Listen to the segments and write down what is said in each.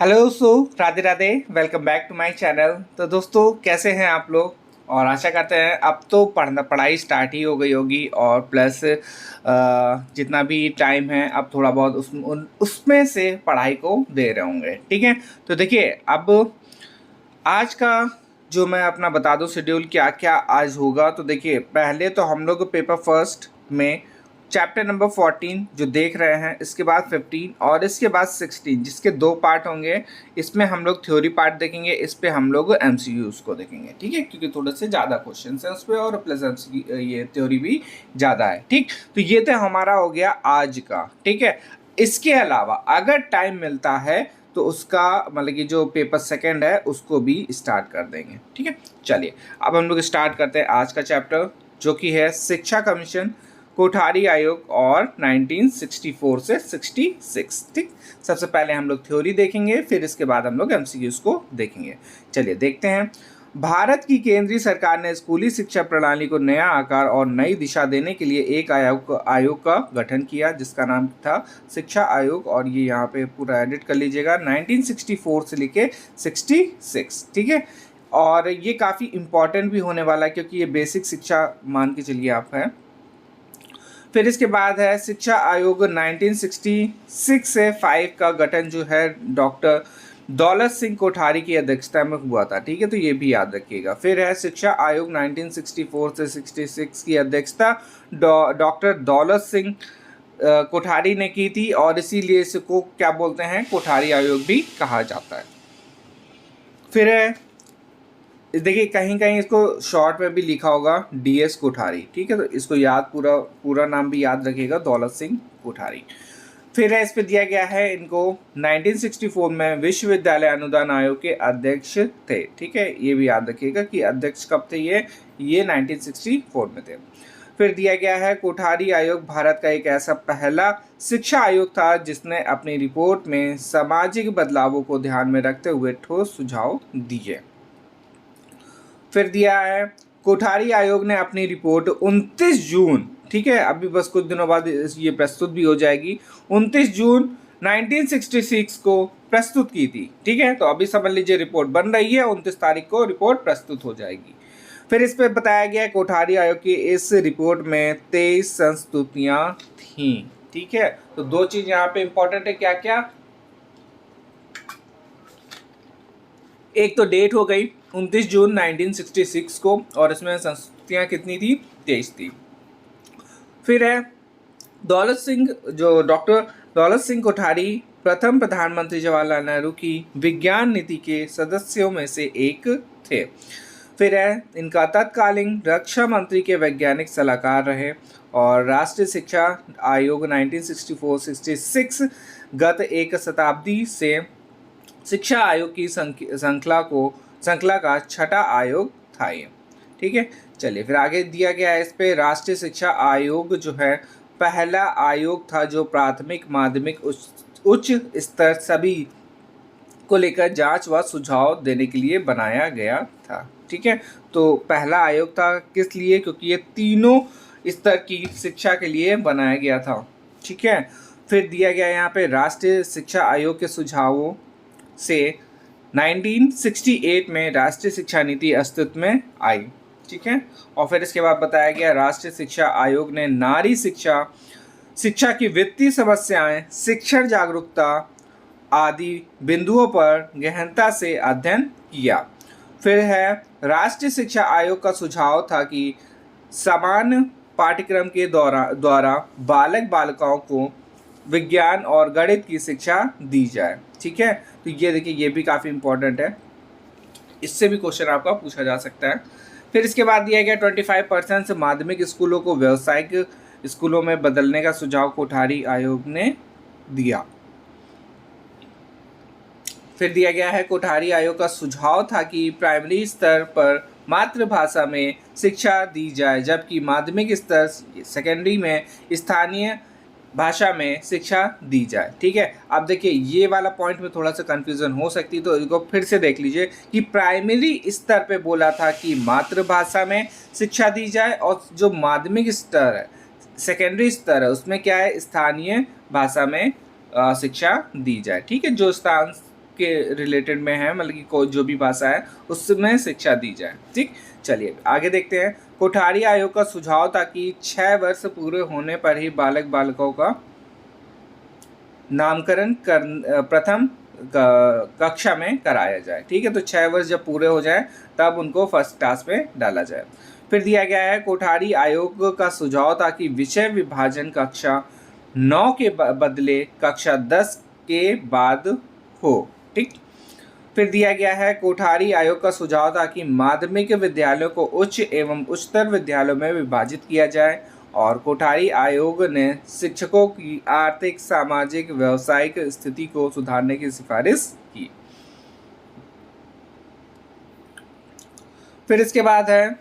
Hello Radhe Radhe. Welcome back to my channel. तो दोस्तों कैसे हैं आप लोग, और आशा करते हैं अब तो पढ़ाई स्टार्ट ही हो गई होगी, और प्लस जितना भी टाइम है अब थोड़ा बहुत उसमें से पढ़ाई को दे रहे होंगे। ठीक है, तो देखिए अब आज का जो मैं अपना बता दूं शेड्यूल क्या क्या आज होगा। तो देखिए पहले तो हम लोग पेपर फर्स्ट में चैप्टर नंबर 14 जो देख रहे हैं, इसके बाद 15 और इसके बाद 16, जिसके दो पार्ट होंगे। इसमें हम लोग थ्योरी पार्ट देखेंगे, इस पे हम लोग एमसीक्यूज को देखेंगे। ठीक है, क्योंकि थोड़े से ज़्यादा क्वेश्चन हैं उस पर, और प्लस एमसीक्यू ये थ्योरी भी ज़्यादा है। ठीक, तो ये तो हमारा हो गया आज का। ठीक है, इसके अलावा अगर टाइम मिलता है तो उसका मतलब कि जो पेपर सेकंड है उसको भी स्टार्ट कर देंगे। ठीक है, चलिए अब हम लोग स्टार्ट करते हैं आज का चैप्टर, जो कि है शिक्षा कमीशन, कोठारी आयोग और 1964 से 66। ठीक, सबसे पहले हम लोग थ्योरी देखेंगे, फिर इसके बाद हम लोग एमसीक्यूज को देखेंगे। चलिए देखते हैं। भारत की केंद्रीय सरकार ने स्कूली शिक्षा प्रणाली को नया आकार और नई दिशा देने के लिए एक आयोग का गठन किया, जिसका नाम था शिक्षा आयोग। और ये यहाँ पे पूरा एडिट कर लीजिएगा, 1964 से लेके 66। ठीक है, और ये काफ़ी इम्पॉर्टेंट भी होने वाला है, क्योंकि ये बेसिक शिक्षा मान के चलिए आप है। फिर इसके बाद है शिक्षा आयोग 1966 से 5 का गठन जो है डॉक्टर दौलत सिंह कोठारी की अध्यक्षता में हुआ था। ठीक है, तो ये भी याद रखिएगा। फिर है शिक्षा आयोग 1964 से 66 की अध्यक्षता डॉक्टर दौलत सिंह कोठारी ने की थी, और इसीलिए इसको क्या बोलते हैं, कोठारी आयोग भी कहा जाता है। फिर है देखिए कहीं कहीं इसको शॉर्ट में भी लिखा होगा डीएस कोठारी। ठीक है, तो इसको याद पूरा नाम भी याद रखिएगा, दौलत सिंह कोठारी। फिर है इस पे दिया गया है इनको 1964 में विश्वविद्यालय अनुदान आयोग के अध्यक्ष थे। ठीक है, ये भी याद रखिएगा कि अध्यक्ष कब थे ये 1964 में थे। फिर दिया गया है कोठारी आयोग भारत का एक ऐसा पहला शिक्षा आयोग था जिसने अपनी रिपोर्ट में सामाजिक बदलावों को ध्यान में रखते हुए ठोस सुझाव दिए। फिर दिया है कोठारी आयोग ने अपनी रिपोर्ट 29 जून, ठीक है अभी बस कुछ दिनों बाद ये प्रस्तुत भी हो जाएगी, 29 जून 1966 को प्रस्तुत की थी। ठीक है, तो अभी समझ लीजिए रिपोर्ट बन रही है, 29 तारीख को रिपोर्ट प्रस्तुत हो जाएगी। फिर इस पे बताया गया कोठारी आयोग की इस रिपोर्ट में 23 संस्तुतियां थीं। ठीक है, तो दो चीज यहाँ पे इंपॉर्टेंट है, क्या क्या, एक तो डेट हो गई 29 जून 1966 को, और इसमें संस्तुतियां कितनी थी, 23 थी। फिर है दौलत सिंह, जो डॉक्टर दौलत सिंह कोठारी प्रथम प्रधानमंत्री जवाहरलाल नेहरू की विज्ञान नीति के सदस्यों में से एक थे। फिर है इनका तत्कालीन रक्षा मंत्री के वैज्ञानिक सलाहकार रहे, और राष्ट्रीय शिक्षा आयोग 1964-66 गत एक शताब्दी से शिक्षा आयोग की श्रृंखला का छठा आयोग था ये। ठीक है, चलिए फिर आगे दिया गया है इस पे राष्ट्रीय शिक्षा आयोग जो है पहला आयोग था जो प्राथमिक माध्यमिक उच्च स्तर सभी को लेकर जांच व सुझाव देने के लिए बनाया गया था। ठीक है, तो पहला आयोग था किस लिए, क्योंकि ये तीनों स्तर की शिक्षा के लिए बनाया गया था। ठीक है, फिर दिया गया यहाँ पे राष्ट्रीय शिक्षा आयोग के सुझावों से 1968 में राष्ट्रीय शिक्षा नीति अस्तित्व में आई। ठीक है, और फिर इसके बाद बताया गया राष्ट्रीय शिक्षा आयोग ने नारी शिक्षा की वित्तीय समस्याएं, शिक्षण जागरूकता आदि बिंदुओं पर गहनता से अध्ययन किया। फिर है राष्ट्रीय शिक्षा आयोग का सुझाव था कि समान पाठ्यक्रम के द्वारा बालक बालिकाओं को विज्ञान और गणित की शिक्षा दी जाए। ठीक है, तो ये देखिए ये भी काफ़ी इंपॉर्टेंट है, इससे भी क्वेश्चन आपका पूछा जा सकता है। फिर इसके बाद दिया गया 25% से माध्यमिक स्कूलों को व्यावसायिक स्कूलों में बदलने का सुझाव कोठारी आयोग ने दिया। फिर दिया गया है कोठारी आयोग का सुझाव था कि प्राइमरी स्तर पर मातृभाषा में शिक्षा दी जाए, जबकि माध्यमिक स्तर सेकेंडरी में स्थानीय भाषा में शिक्षा दी जाए। ठीक है, अब देखिए ये वाला पॉइंट में थोड़ा सा कंफ्यूजन हो सकती है, तो इसको फिर से देख लीजिए कि प्राइमरी स्तर पे बोला था कि मातृभाषा में शिक्षा दी जाए, और जो माध्यमिक स्तर है सेकेंडरी स्तर है उसमें क्या है, स्थानीय भाषा में शिक्षा दी जाए। ठीक है, जो स्थान के रिलेटेड में है, मतलब कि कोई जो भी भाषा है उसमें शिक्षा दी जाए। ठीक, चलिए आगे देखते हैं। कोठारी आयोग का सुझाव था कि 6 वर्ष पूरे होने पर ही बालक बालिकाओं का नामकरण प्रथम कक्षा में कराया जाए। ठीक है, तो 6 वर्ष जब पूरे हो जाए तब उनको फर्स्ट क्लास में डाला जाए। फिर दिया गया है कोठारी आयोग का सुझाव था कि विषय विभाजन कक्षा 9 के बदले कक्षा 10 के बाद हो। ठीक, फिर दिया गया है कोठारी आयोग का सुझाव था कि माध्यमिक विद्यालयों को उच्च एवं उच्चतर विद्यालयों में विभाजित किया जाए, और कोठारी आयोग ने शिक्षकों की आर्थिक, सामाजिक, व्यावसायिक स्थिति को सुधारने की सिफारिश की। फिर इसके बाद है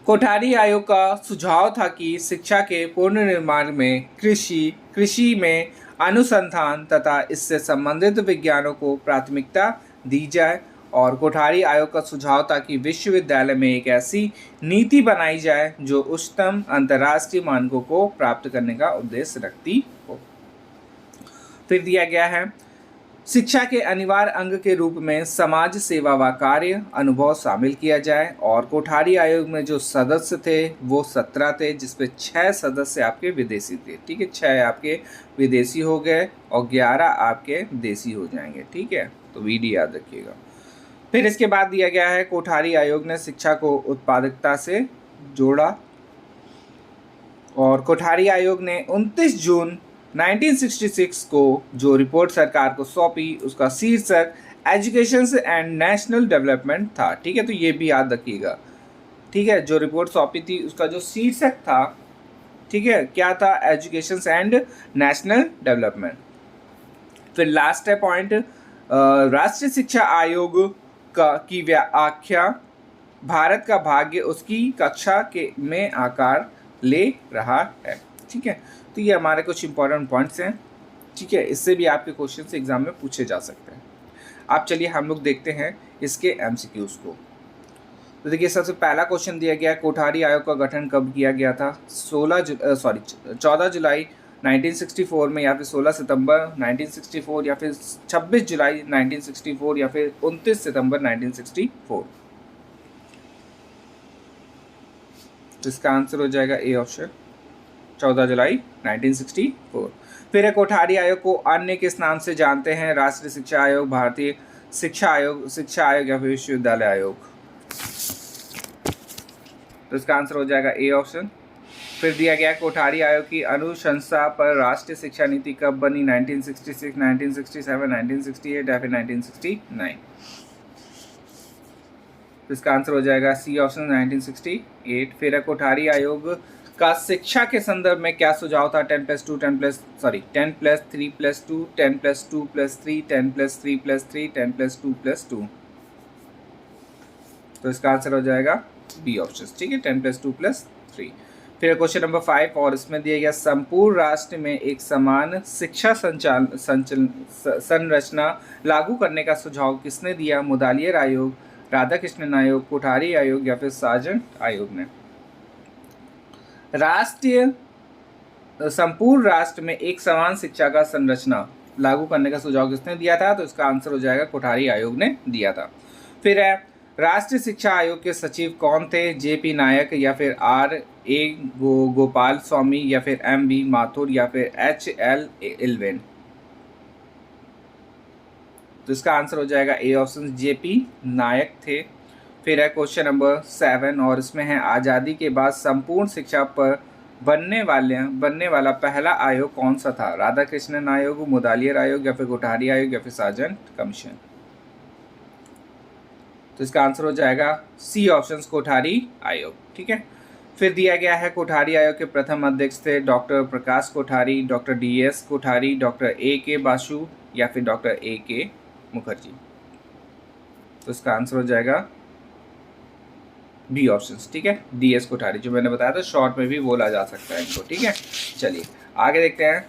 कोठारी आयोग का सुझाव था कि शिक्षा के पूर्ण निर्माण में कृषि में अनुसंधान तथा इससे संबंधित विज्ञानों को प्राथमिकता दी जाए, और कोठारी आयोग का सुझाव था कि विश्वविद्यालय में एक ऐसी नीति बनाई जाए जो उच्चतम अंतर्राष्ट्रीय मानकों को प्राप्त करने का उद्देश्य रखती हो। फिर दिया गया है शिक्षा के अनिवार्य अंग के रूप में समाज सेवा व कार्य अनुभव शामिल किया जाए, और कोठारी आयोग में जो सदस्य थे वो 17 थे, जिसपे 6 सदस्य आपके विदेशी थे। ठीक है, 6 आपके विदेशी हो गए और 11 आपके देसी हो जाएंगे। ठीक है, तो विधि याद रखिएगा। फिर इसके बाद दिया गया है कोठारी आयोग ने शिक्षा को उत्पादकता से जोड़ा, और कोठारी आयोग ने 29 जून 1966 को जो रिपोर्ट सरकार को सौंपी उसका शीर्षक एजुकेशन एंड नेशनल डेवलपमेंट था। ठीक है, तो ये भी याद रखिएगा। ठीक है, जो रिपोर्ट सौंपी थी उसका जो शीर्षक था, ठीक है, क्या था? Education and national development. फिर लास्ट है पॉइंट, राष्ट्रीय शिक्षा आयोग की व्याख्या, भारत का भाग्य उसकी कक्षा के में आकार ले रहा है। ठीक है, तो ये हमारे कुछ इंपॉर्टेंट पॉइंट्स हैं। ठीक है, इससे भी आपके क्वेश्चन एग्जाम में पूछे जा सकते हैं। आप चलिए हम लोग देखते हैं इसके एमसीक्यूज को। तो देखिए, सबसे पहला क्वेश्चन दिया गया, कोठारी आयोग का गठन कब किया गया था? 14 जुलाई 1964 में, या फिर 16 सितंबर 1964, या फिर 26 जुलाई 1964, या फिर 29 सितंबर 1964। तो इसका आंसर हो जाएगा ए ऑप्शन, 14 जुलाई 1964। फिर है कोठारी आयोग को अन्य किस नाम से जानते हैं? राष्ट्रीय शिक्षा आयोग, भारतीय शिक्षा आयोग या फिर विश्वविद्यालय आयोग। तो इसका आंसर हो जाएगा ए ऑप्शन। फिर दिया गया कोठारी आयोग की अनुशंसा पर राष्ट्रीय शिक्षा नीति कब बनी? 1966, 1967, 1968 या फिर 1969। तो इसका आंसर हो जाएगा सी ऑप्शन, 1968। फिर है कोठारी आयोग का शिक्षा के संदर्भ में क्या सुझाव था? 10+2, 10+3+2, 10+2+3, 10+3+3, 10+2+2। तो इसका आंसर हो जाएगा बी ऑप्शन। ठीक है, 10+2+3। फिर क्वेश्चन नंबर 5, और इसमें दिया गया संपूर्ण राष्ट्र में एक समान शिक्षा संरचना लागू करने का सुझाव किसने दिया? मुदालियर आयोग, राधाकृष्णन आयोग, कोठारी आयोग या फिर सार्जेंट आयोग ने। संपूर्ण राष्ट्र में एक समान शिक्षा का संरचना लागू करने का सुझाव किसने दिया था? तो इसका आंसर हो जाएगा कोठारी आयोग ने दिया था। फिर है राष्ट्रीय शिक्षा आयोग के सचिव कौन थे? जेपी नायक या फिर आर.ए. गोपाल स्वामी या फिर एम.बी. माथुर या फिर H.L. इल्वेन। तो इसका आंसर हो जाएगा ए ऑप्शन, जेपी नायक थे। फिर है क्वेश्चन नंबर 7, और इसमें है आज़ादी के बाद संपूर्ण शिक्षा पर बनने वाला पहला आयोग कौन सा था? राधाकृष्णन आयोग, मुदालियर आयोग या फिर कोठारी आयोग या फिर सार्जेंट कमीशन। तो इसका आंसर हो जाएगा सी ऑप्शन, कोठारी आयोग। ठीक है, फिर दिया गया है कोठारी आयोग के प्रथम अध्यक्ष थे doctor Prakash Kothari, doctor D.S. Kothari, doctor A.K. Basu या फिर डॉक्टर A.K. मुखर्जी। तो इसका आंसर हो जाएगा बी ऑप्शन। ठीक है, D.S. कोठारी, जो मैंने बताया था शॉर्ट में भी बोला जा सकता है इनको। ठीक है, चलिए आगे देखते हैं।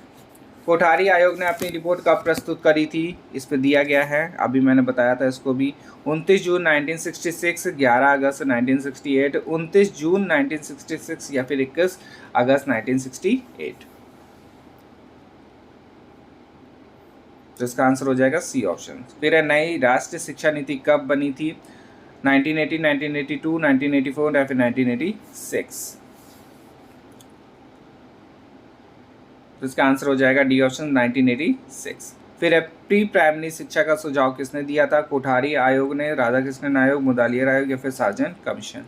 कोठारी आयोग ने अपनी रिपोर्ट कब प्रस्तुत करी थी? इस पर दिया गया है, अभी मैंने बताया था इसको भी, 29 जून 1966, 11 अगस्त 1968, 29 जून 1966 या फिर 21 अगस्त 1968। तो इसका आंसर हो जाएगा सी ऑप्शन। फिर है नई राष्ट्रीय शिक्षा नीति कब बनी थी? 1980, 1982, 1984 या फिर 1986? तो इसका आंसर हो जाएगा डी ऑप्शन 1986। फिर है प्री प्राइमरी शिक्षा का सुझाव किसने दिया था? कोठारी आयोग ने, राधाकृष्णन आयोग, मुदालियर आयोग या फिर सार्जन कमीशन?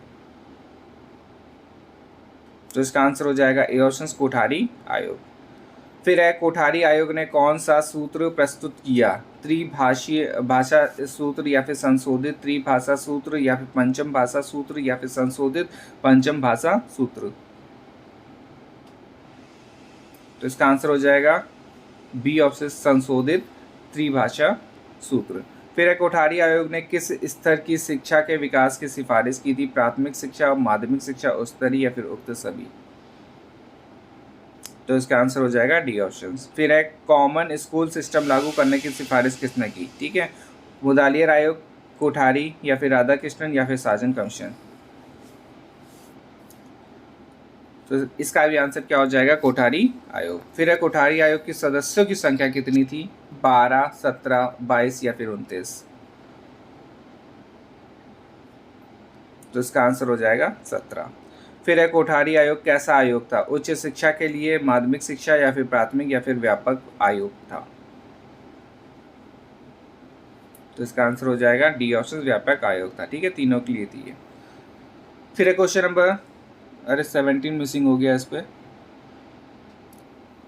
तो इसका आंसर हो जाएगा ए ऑप्शन कोठारी आयोग। फिर है कोठारी आयोग ने कौन सा सूत्र प्रस्तुत किया? त्रिभाषीय भाषा सूत्र या फिर संशोधित त्रिभाषा सूत्र या फिर पंचम भाषा सूत्र या फिर संशोधित पंचम भाषा सूत्र? तो इसका आंसर हो जाएगा बी ऑप्शन संशोधित त्रिभाषा सूत्र। फिर है कोठारी आयोग ने किस स्तर की शिक्षा के विकास की सिफारिश की थी? प्राथमिक शिक्षा, माध्यमिक शिक्षा, उच्च स्तरीय या फिर उक्त सभी? तो इसका आंसर हो जाएगा डी ऑप्शन। फिर है कॉमन स्कूल सिस्टम लागू करने की सिफारिश किसने की? ठीक है, मुदालियर आयोग, कोठारी या फिर राधाकृष्णन या फिर सार्जन कमीशन? तो इसका भी आंसर क्या हो जाएगा? कोठारी आयोग। फिर है कोठारी आयोग के सदस्यों की संख्या कितनी थी? 12, 17, 22 या फिर 29? तो इसका आंसर हो जाएगा 17। फिर है कोठारी आयोग कैसा आयोग था? उच्च शिक्षा के लिए, माध्यमिक शिक्षा या फिर प्राथमिक या फिर व्यापक आयोग था? तो इसका आंसर हो जाएगा डी ऑप्शन व्यापक आयोग था। ठीक है, तीनों के लिए थी ये। फिर है क्वेश्चन नंबर 17 मिसिंग हो गया इस पे,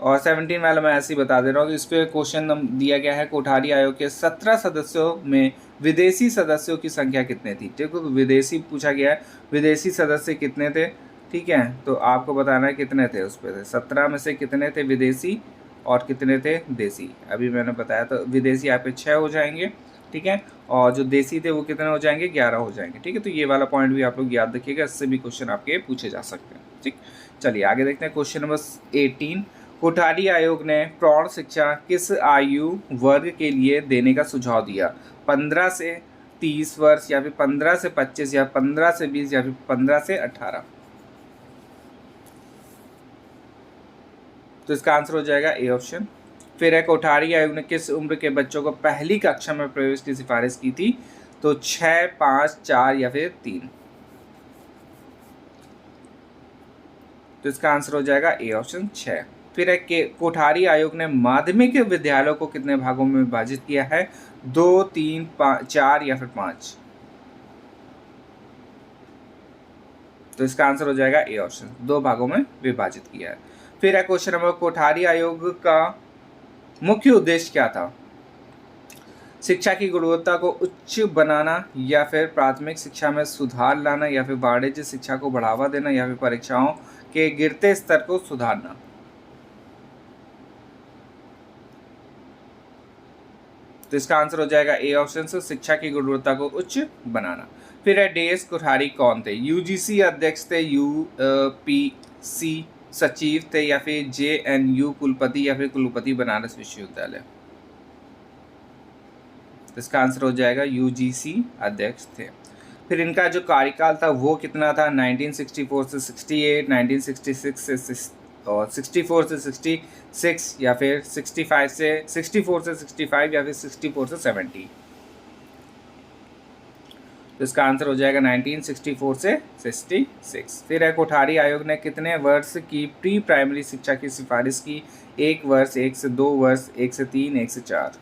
और 17 वाला मैं ऐसे ही बता दे रहा हूँ। तो इस पर क्वेश्चन दिया गया है कोठारी आयोग के 17 सदस्यों में विदेशी सदस्यों की संख्या कितनी थी? देखो विदेशी पूछा गया है, विदेशी सदस्य कितने थे? ठीक है, तो आपको बताना है कितने थे उस पर। 17 में से कितने थे विदेशी और कितने थे देसी? अभी मैंने बताया, तो विदेशी आपके 6 हो जाएंगे, ठीक है, और जो देसी थे वो कितने हो जाएंगे? 11 हो जाएंगे। ठीक है, तो ये वाला पॉइंट भी आप लोग याद रखिएगा, इससे भी क्वेश्चन आपके पूछे जा सकते हैं। ठीक, चलिए आगे देखते हैं। क्वेश्चन नंबर 18, कोठारी आयोग ने प्रौढ़ शिक्षा किस आयु वर्ग के लिए देने का सुझाव दिया? 15 से 30 वर्ष या फिर 15 से 25 या 15 से 20 या फिर 15 से 18? तो इसका आंसर हो जाएगा ए ऑप्शन। फिर है कोठारी आयोग ने किस उम्र के बच्चों को पहली कक्षा में प्रवेश की सिफारिश की थी? तो 6, 5, 4 या फिर 3? तो इसका आंसर हो जाएगा ए ऑप्शन 6। फिर है कि कोठारी आयोग ने माध्यमिक विद्यालयों को कितने भागों में विभाजित किया है? 2, 3, 4 या फिर 5? तो इसका आंसर हो जाएगा ए ऑप्शन, 2 भागों में विभाजित किया है। फिर है क्वेश्चन नंबर, कोठारी आयोग का मुख्य उद्देश्य क्या था? शिक्षा की गुणवत्ता को उच्च बनाना या फिर प्राथमिक शिक्षा में सुधार लाना या फिर वाणिज्य शिक्षा को बढ़ावा देना या फिर परीक्षाओं के गिरते स्तर को सुधारना? तो इसका आंसर हो जाएगा ए ऑप्शन से शिक्षा की गुणवत्ता को उच्च बनाना। फिर है DS कोठारी कौन थे? UGC अध्यक्ष थे, UPC सचिव थे या फिर JNU कुलपति या फिर कुलपति बनारस विश्वविद्यालय? इसका आंसर हो जाएगा UGC अध्यक्ष थे। फिर इनका जो कार्यकाल था वो कितना था? 1964 से 68, 1966 से और 64 से 66 या फिर 64 से 65 या फिर 64 से 70? तो इसका आंसर हो जाएगा 1964 से 66। फिर है कोठारी आयोग ने कितने वर्ष की प्री प्राइमरी शिक्षा की सिफारिश की? 1 वर्ष, 1 से 2 वर्ष, 1 से 3, 1 से 4?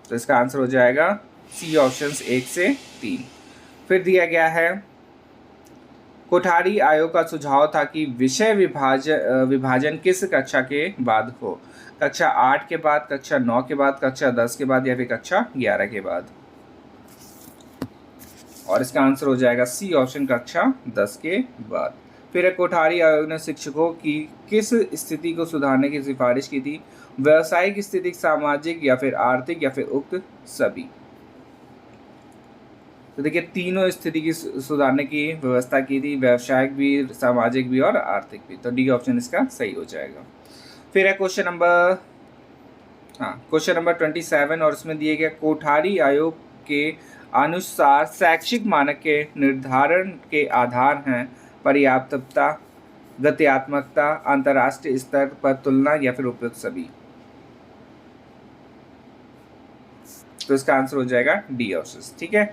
तो इसका आंसर हो जाएगा सी ऑप्शन 1 से 3। फिर दिया गया है कोठारी आयोग का सुझाव था कि विषय विभाजन किस कक्षा के बाद हो? कक्षा 8 के बाद, कक्षा 9 के बाद, कक्षा 10 के बाद या फिर कक्षा 11 के बाद? और इसका आंसर हो जाएगा सी ऑप्शन, कक्षा 10 के बाद। फिर कोठारी आयोग ने शिक्षकों की किस स्थिति को सुधारने की सिफारिश की थी? व्यावसायिक स्थिति, सामाजिक या फिर आर्थिक या फिर उक्त सभी? तो देखिए तीनों स्थिति की सुधारने की व्यवस्था की थी, व्यावसायिक भी, सामाजिक भी और आर्थिक भी। तो डी ऑप्शन इसका सही हो जाएगा। फिर है क्वेश्चन नंबर 27 और इसमें दिए गए कोठारी आयोग के अनुसार शैक्षिक मानक के निर्धारण के आधार हैं पर्याप्तता, गत्यात्मकता, अंतर्राष्ट्रीय स्तर पर तुलना या फिर उपयुक्त सभी। तो इसका आंसर हो जाएगा डी ऑप्शन। ठीक है,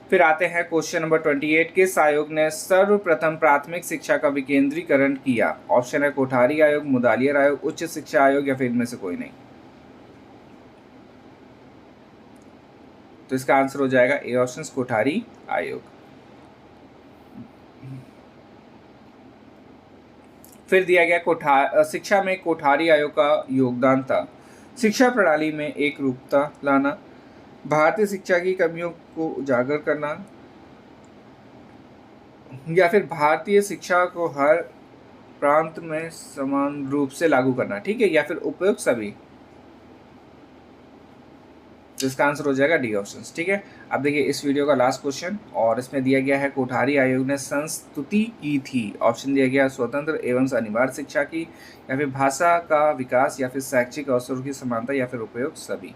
फिर आते हैं क्वेश्चन नंबर 28। किस आयोग ने सर्वप्रथम प्राथमिक शिक्षा का विकेंद्रीकरण किया? ऑप्शन है कोठारी आयोग, मुदालियर आयोग, उच्च शिक्षा आयोग या फिर इनमें से कोई नहीं। तो इसका आंसर हो जाएगा ए ऑप्शन, कोठारी आयोग। फिर दिया गया शिक्षा में कोठारी आयोग का योगदान था शिक्षा प्रणाली में एक रूपता लाना, भारतीय शिक्षा की कमियों को उजागर करना, या फिर भारतीय शिक्षा को हर प्रांत में समान रूप से लागू करना। ठीक है, या फिर उपयुक्त सभी। तो इसका आंसर हो जाएगा डी ऑप्शन। ठीक है, अब देखिए इस वीडियो का लास्ट क्वेश्चन, और इसमें दिया गया है कोठारी आयोग ने संस्तुति की थी। ऑप्शन दिया गया स्वतंत्र एवं अनिवार्य शिक्षा की, या फिर भाषा का विकास, या फिर शैक्षिक अवसरों की समानता, या फिर उपयुक्त सभी।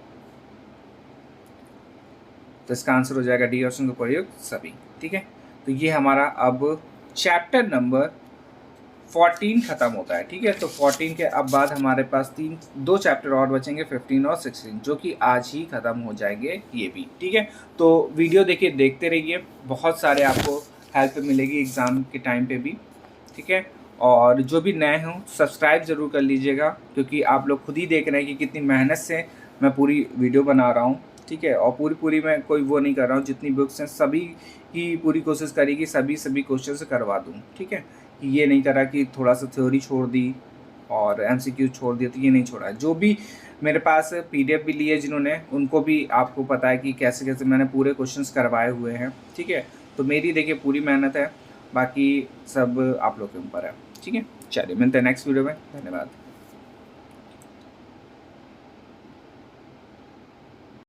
तो इसका आंसर हो जाएगा डी ऑप्शन, उपयुक्त सभी। ठीक है, तो ये हमारा अब चैप्टर नंबर 14 खत्म होता है। ठीक है, तो 14 के अब बाद हमारे पास 2 चैप्टर और बचेंगे, 15 और 16, जो कि आज ही खत्म हो जाएंगे ये भी। ठीक है, तो वीडियो देखिए, देखते रहिए, बहुत सारे आपको हेल्प मिलेगी एग्ज़ाम के टाइम पे भी। ठीक है, और जो भी नए हों सब्सक्राइब ज़रूर कर लीजिएगा, क्योंकि आप लोग खुद ही देख रहे हैं कि कितनी मेहनत से मैं पूरी वीडियो बना रहा हूँ। ठीक है, और पूरी मैं कोई वो नहीं कर रहा हूँ, जितनी बुक्स हैं सभी की पूरी कोशिश करी कि सभी क्वेश्चन से करवा दूँ। ठीक है, ये नहीं करा कि थोड़ा सा थ्योरी छोड़ दी और एमसीक्यू छोड़ दिया, तो ये नहीं छोड़ा है। जो भी मेरे पास पीडीएफ भी लिए जिन्होंने, उनको भी आपको पता है कि कैसे कैसे मैंने पूरे क्वेश्चंस करवाए हुए हैं। ठीक है, तो मेरी देखिए पूरी मेहनत है, बाकी सब आप लोग के ऊपर है। ठीक है, चलिए मिलते हैं नेक्स्ट वीडियो में, धन्यवाद।